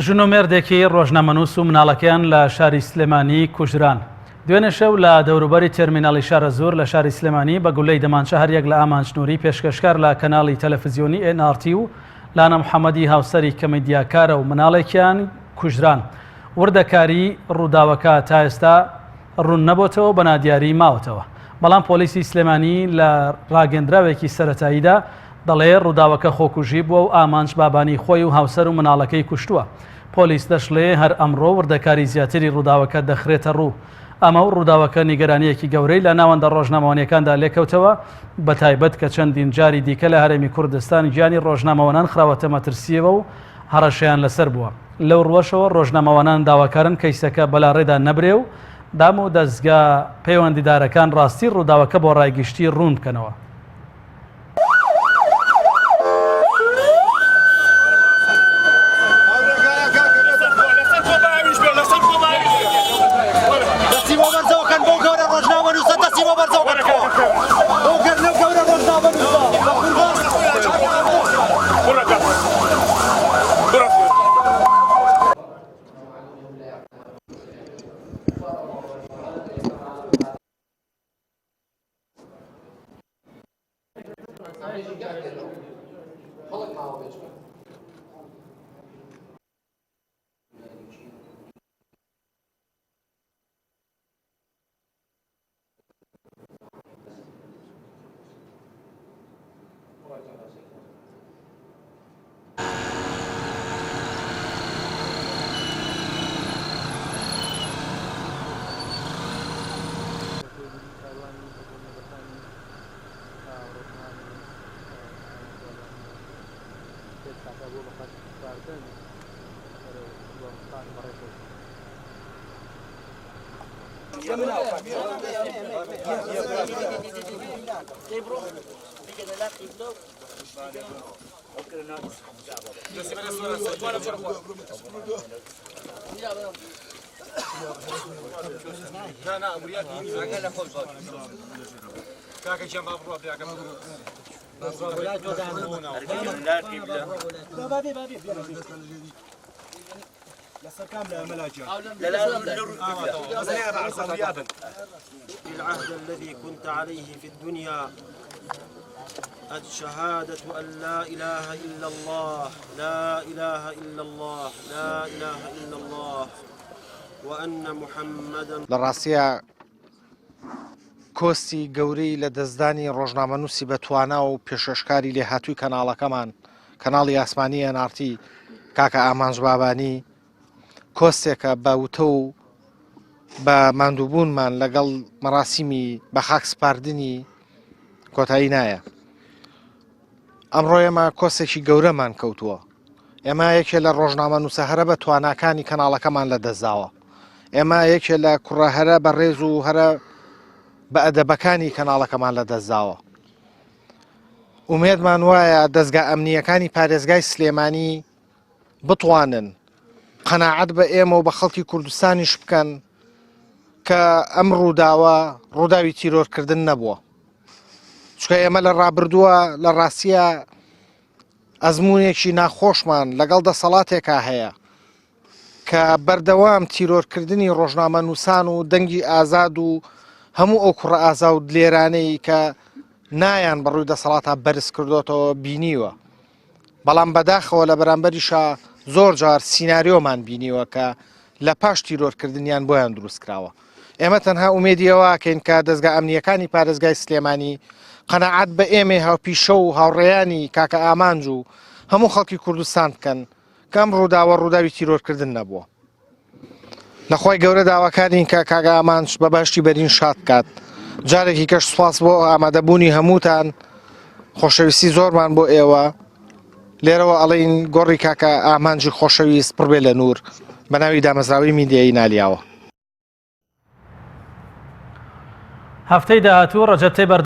ژنۆمێردێکی ڕۆژنامەنووس و مناڵەکەیان لە شاری سلێمانی کوژران. دوێنێ شەو لە دەوروبەری تێرمیناڵی شارە زۆر لە شاری سلێمانی بە گولەی دەمانچە هەریەک لە ئامانجنووری پێشکەشکار لە کەناڵی تەلەڤیزیۆنی NRT و لانا محەممەدی هاوسەری کەمەدیاکارە و مناڵێکیان کوژران. وردەکاری ڕووداوەکە تا ئێستا ڕوون نەبووتەوە بە نادیاری ماوەتەوە، بەڵام پۆلیسی سلێمانی لە ڕاگەندراوێکی سەرەتاییدا دەڵێ ڕووداوەکە خۆکوژی بووە و ئامانج بابانی خۆی و هاوسەر و مناڵەکەی کوشتووە. پۆلیس دەشڵێ هەر ئەمڕۆ وردەکاری زیاتری ڕووداوەکە دەخرێتە ڕوو. ئەمە و ڕووداوەکە نیگەرانیەکی گەورەی لە ناوەندە ڕۆژنامەوانیەکاندا لێکەوتەوە، بە تایبەت کە چەندین جاری دیکە لە هەرێمی کوردستان گیانی ڕۆژنامەوانان خراوەتە مەترسیەوە و هەڕەشەیان لەسەر بووە. لەو ڕۆژەوە ڕۆژنامەوانان داواکارن کەیسەکە بەلاڕێدا نەبرێ و دام و دەستگا پەیوەندیدارەکان ڕاستی ڕووداوەکە بۆ ڕایگەشتی ڕوون بکەنەوە. العهد الذي كنت عليه في الدنيا الشهادة أن لا إله إلا الله لا إله إلا الله لا إله إلا الله وأن محمدا لڕاستیە کۆستی گەورەی لە دەستدانی ڕۆژنامەنووسی بەتوانە و پێشەشکاری لێهاتووی کەناڵەکەمان کەناڵی ئاسمانی NRT کاکە ئامانج بابانی کۆستێکە بەوتە و بە ماندووبوونمان لەگەڵ مەراسیمی بە خاک سپاردنی کۆتایی نایە. ئەمڕۆ ئێمە کۆسێکی گەورەمان کەوتووە. ئێمە یەکێ لە ڕۆژنامەنووسە هەرە بە تواناکانی کەناڵەکەمان لە دەستداوە. ئێمە یەکێ لە کوڕە هەرە بە ڕێز و هەرە بە ئەدەبەکانی کەناڵەکەمان لە دەستداوە. ئومێدمان وایە دەستگا ئەمنیەکانی پارێزگای سلێمانی بتوانن قەناعەت بە ئێمە و بە خەڵکی کوردستانیش بکەن کە ئەم ڕووداوی تیرۆرکردن نەبووە. چکە ئێمە لە ڕابردووە لە ڕاستیە ئەزمونێکی ناخۆشمان لەگەڵ دەسەڵاتێکا هەیە کە بەردەوام تیرۆرکردنی ڕۆژنامەنووسان و دەنگی ئازاد و هەموو ئەو کوڕە ئازا و لێرانەی کە نایان بەڕووی دەسەڵاتە بەرز کردوتەوە بینیوە. بەڵام بەداخەوە لە بەرامبەریشە زۆر جار سیناریۆمان بینیوە کە لە پاش تیرۆرکردنیان بۆیان دروست کراوە. ئێمە تەنها ئومێدیەوەکەین کە دەستگا ئەمنیەکانی پارێزگای سلێمانی قەناعەت بە ئێمە هاوپیشە و هاوڕێیانی کاکە ئامانج و هەموو خەڵکی کوردستان بکەن کەم ڕووداوی تیرۆرکردن نەبووە. لەخوای گەورە داواکارین کە کاکە ئامانج بە باشی بەرین شاد کات. جارێکی کەش سوپاس بۆ ئامادەبوونی هەمووتان، خۆشەویستی زۆرمان بۆ ئێوە. لێرەوە ئەڵین گۆڕی کاکە ئامانجی خۆشەویست پڕبێ لە نور بە ناوی دامەزراوی میدیایی نالیاوە. هەفتەی داهاتوو ڕەجەب تەیب